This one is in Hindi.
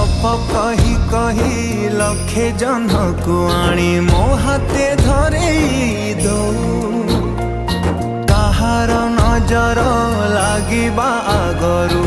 गप कही कही लक्षे जन को आनी मो हाथे धरे दो कहार नजर लागिबा आगरू